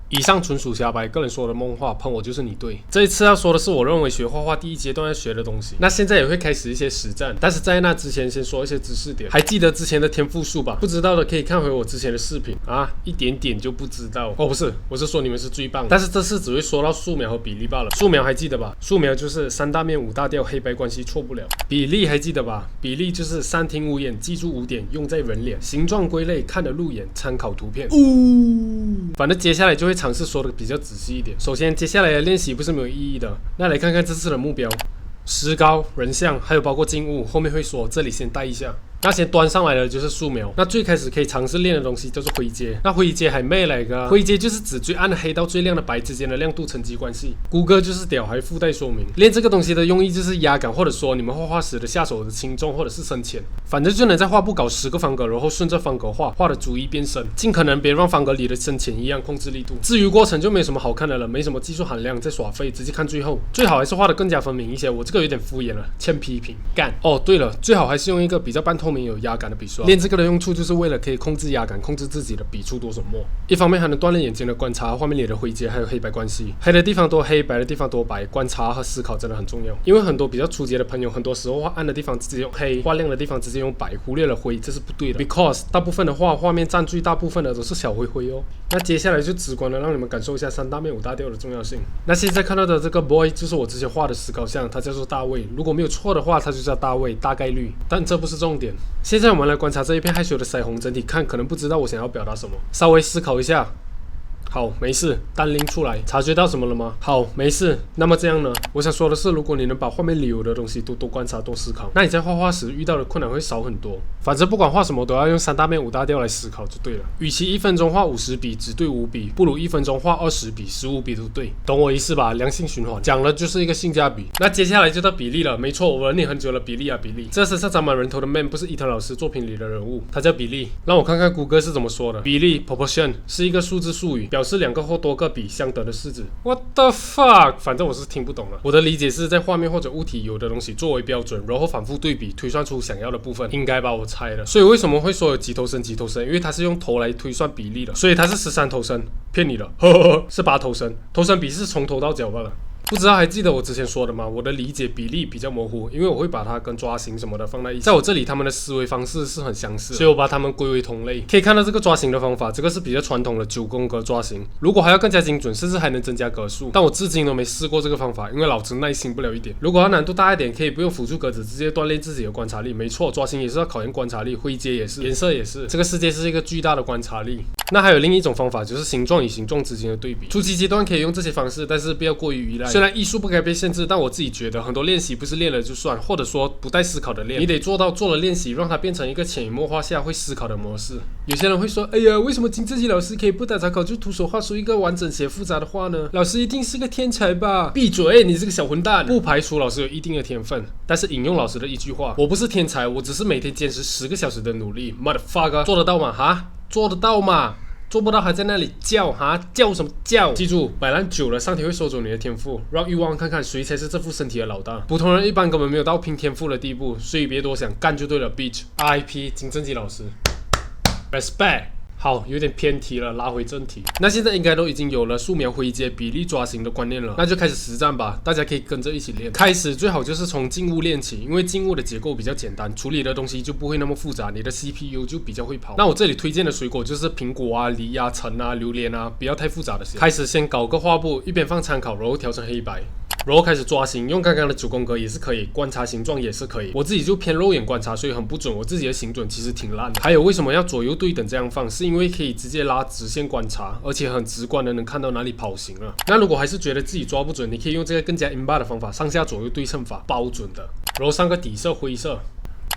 以上纯属瞎掰，个人说的梦话，喷我就是你对。这一次要说的是我认为学画画第一阶段要学的东西，那现在也会开始一些实战，但是在那之前先说一些知识点。还记得之前的天赋树吧？不知道的可以看回我之前的视频啊，一点点就不知道哦，不是，我是说你们是最棒的，但是这次只会说到素描和比例罢了。素描还记得吧？素描就是三大面五大调，黑白关系错不了。比例还记得吧？比例就是三庭五眼，记住5点，用在人脸。形状归类，看得入眼，参考图片。反正接下来就会尝试说的比较仔细一点。首先，接下来的练习不是没有意义的。那来看看这次的目标：石膏、人像，还有包括静物，后面会说，这里先带一下。那先端上来的就是素描。那最开始可以尝试练的东西叫做灰阶。那灰阶还咩来个？灰阶就是指最暗的黑到最亮的白之间的亮度成积关系。谷歌就是屌，还附带说明。练这个东西的用意就是压感，或者说你们画画时的下手的轻重或者是深浅，反正就能在画布搞10个方格，然后顺着方格画，画的逐一变深，尽可能别让方格里的深浅一样，控制力度。至于过程就没什么好看的了，没什么技术含量，在耍废，直接看最后。最好还是画的更加分明一些，我这个有点敷衍了，欠批评。干哦，对了，最好还是用一个比较半透明有压感的笔刷。练这个的用处就是为了可以控制压感，控制自己的笔触多什么。一方面还能锻炼眼睛的观察，画面里的灰阶还有黑白关系。黑的地方多黑，白的地方多白，观察和思考真的很重要。因为很多比较初阶的朋友，很多时候画暗的地方直接用黑，画亮的地方直接用白，忽略了灰，这是不对的。Because 大部分的画面占据大部分的都是小灰灰哦。那接下来就直观的让你们感受一下三大面五大调的重要性。那现在看到的这个 boy 就是我之前画的石膏像，他叫做大卫。如果没有错的话，他就叫大卫，大概率。但这不是重点。现在我们来观察这一片害羞的腮红，整体看可能不知道我想要表达什么，稍微思考一下。好，没事，单拎出来。察觉到什么了吗？好，没事。那么这样呢？我想说的是，如果你能把画面里有的东西多观察、多思考，那你在画画时遇到的困难会少很多。反正不管画什么，都要用三大面五大调来思考就对了。与其1分钟画50笔只对5笔，不如1分钟画20笔、15笔都对。懂我意思吧？良性循环，讲了就是一个性价比。那接下来就到比例了。没错，我忍你很久了，比例啊比例。这身上长满人头的 man 不是伊藤老师作品里的人物，他叫比利。让我看看谷歌是怎么说的。比例 proportion 是一个数字术语，表示2个或多个比相等的式子。What the fuck？ 反正我是听不懂了。我的理解是在画面或者物体有的东西作为标准，然后反复对比，推算出想要的部分。应该吧，我猜的。所以为什么会说有几头身？因为它是用头来推算比例的，所以它是13头身。骗你了，呵呵呵，是8头身。头身比是从头到脚罢了。不知道还记得我之前说的吗？我的理解比例比较模糊，因为我会把它跟抓形什么的放在一起。在我这里，他们的思维方式是很相似的，所以我把它们归为同类。可以看到这个抓形的方法，这个是比较传统的9宫格抓形。如果还要更加精准，甚至还能增加格数，但我至今都没试过这个方法，因为老子耐心不了一点。如果要难度大一点，可以不用辅助格子，直接锻炼自己的观察力。没错，抓形也是要考验观察力，灰阶也是，颜色也是。这个世界是一个巨大的观察力。那还有另一种方法，就是形状与形状之间的对比。初期阶段可以用这些方式，但是不要过于依赖。虽然艺术不该被限制，但我自己觉得很多练习不是练了就算，或者说不带思考的练，你得做到做了练习，让它变成一个潜移默化下会思考的模式。有些人会说，哎呀，为什么金志基老师可以不打草稿就徒手画出一个完整且复杂的画呢？老师一定是个天才吧？闭嘴，你这个小混蛋！不排除老师有一定的天分，但是引用老师的一句话，我不是天才，我只是每天坚持10个小时的努力。Motherfucker， 做得到吗？哈，做得到吗？做不到还在那里叫哈？叫什么叫？记住，摆烂久了，上天会收走你的天赋，让欲望看看谁才是这副身体的老大。普通人一般根本没有到拼天赋的地步，所以别多想，干就对了。Bitch，RIP 金正基老师 ，respect。好，有点偏题了，拉回正题。那现在应该都已经有了素描、灰阶、比例、抓形的观念了，那就开始实战吧。大家可以跟着一起练。开始最好就是从静物练起，因为静物的结构比较简单，处理的东西就不会那么复杂，你的 CPU 就比较会跑。那我这里推荐的水果就是苹果啊、梨啊、橙啊、榴莲啊，不要太复杂的些。开始先搞个画布，一边放参考，然后调成黑白。然后开始抓形，用刚刚的9宫格也是可以，观察形状也是可以。我自己就偏肉眼观察，所以很不准，我自己的形准其实挺烂的。还有为什么要左右对等这样放，是因为可以直接拉直线观察，而且很直观的能看到哪里跑形了。那如果还是觉得自己抓不准，你可以用这个更加 imba 的方法，上下左右对称法，包准的。然后上个底色灰色，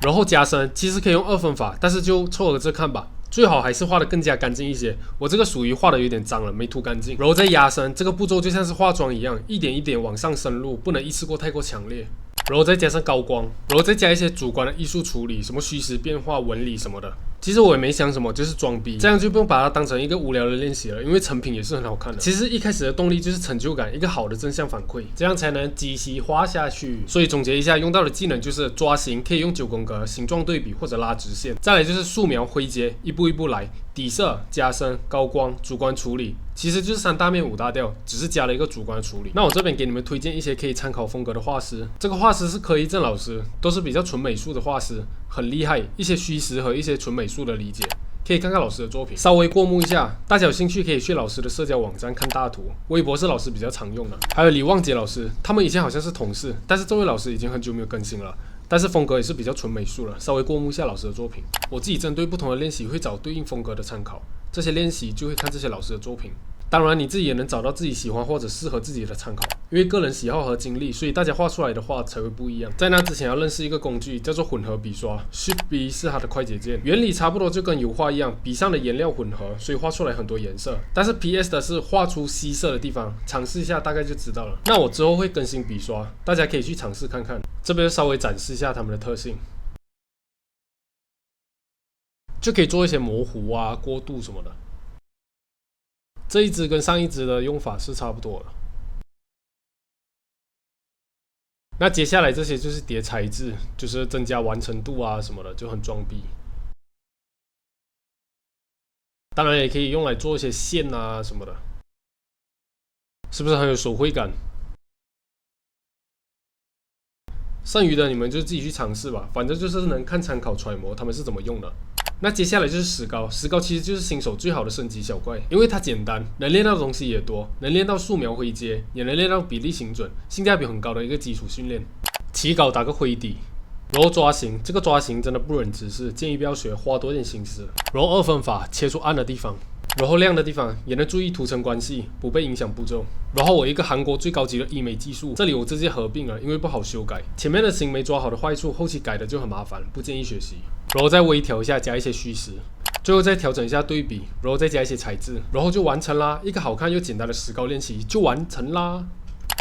然后加深，其实可以用2分法，但是就凑合着看吧。最好还是画得更加干净一些，我这个属于画得有点脏了，没涂干净。然后再压深，这个步骤就像是化妆一样，一点一点往上深入，不能一次过太过强烈。然后再加上高光，然后再加一些主观的艺术处理，什么虚实变化、纹理什么的。其实我也没想什么，就是装逼，这样就不用把它当成一个无聊的练习了，因为成品也是很好看的。其实一开始的动力就是成就感，一个好的正向反馈，这样才能继续画下去。所以总结一下，用到的技能就是抓形，可以用9宫格、形状对比或者拉直线；再来就是素描、灰阶，一步一步来。底色、加深、高光、主观处理，其实就是3大面5大调，只是加了一个主观的处理。那我这边给你们推荐一些可以参考风格的画师，这个画师是柯一正老师，都是比较纯美术的画师，很厉害，一些虚实和一些纯美术的理解。可以看看老师的作品，稍微过目一下。大家有兴趣可以去老师的社交网站看大图，微博是老师比较常用的。还有李旺杰老师，他们以前好像是同事，但是这位老师已经很久没有更新了。但是风格也是比较纯美术了，稍微过目一下老师的作品。我自己针对不同的练习会找对应风格的参考，这些练习就会看这些老师的作品。当然你自己也能找到自己喜欢或者适合自己的参考，因为个人喜好和经历，所以大家画出来的画才会不一样。在那之前要认识一个工具，叫做混合笔刷 ，Shift B 是它的快捷键，原理差不多就跟油画一样，笔上的颜料混合，所以画出来很多颜色。但是 PS 的是画出稀色的地方，尝试一下大概就知道了。那我之后会更新笔刷，大家可以去尝试看看。这边稍微展示一下它们的特性，就可以做一些模糊啊、过渡什么的。这一支跟上一支的用法是差不多的。那接下来这些就是叠材质，就是增加完成度啊什么的，就很装逼。当然也可以用来做一些线啊什么的，是不是很有手绘感？剩余的你们就自己去尝试吧，反正就是能看参考揣摩他们是怎么用的。那接下来就是石膏，石膏其实就是新手最好的升级小怪，因为它简单，能练到的东西也多，能练到素描灰阶，也能练到比例精准，性价比很高的一个基础训练。起稿打个灰底，然后抓形，这个抓形真的不忍直视，建议不要学，花多点心思。然后2分法，切出暗的地方。然后亮的地方也能注意图层关系，不被影响步骤。然后我一个韩国最高级的医美技术，这里我直接合并了，因为不好修改。前面的形没抓好的坏处，后期改的就很麻烦，不建议学习。然后再微调一下，加一些虚实，最后再调整一下对比，然后再加一些材质，然后就完成啦。一个好看又简单的石膏练习就完成啦。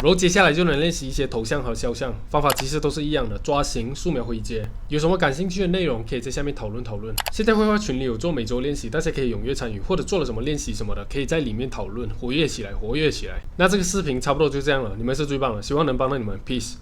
然后接下来就能练习一些头像和肖像，方法其实都是一样的，抓形、素描灰阶。有什么感兴趣的内容，可以在下面讨论讨论。现在绘画群里有做每周练习，大家可以踊跃参与，或者做了什么练习什么的，可以在里面讨论，活跃起来，活跃起来。那这个视频差不多就这样了，你们是最棒的，希望能帮到你们 ，peace。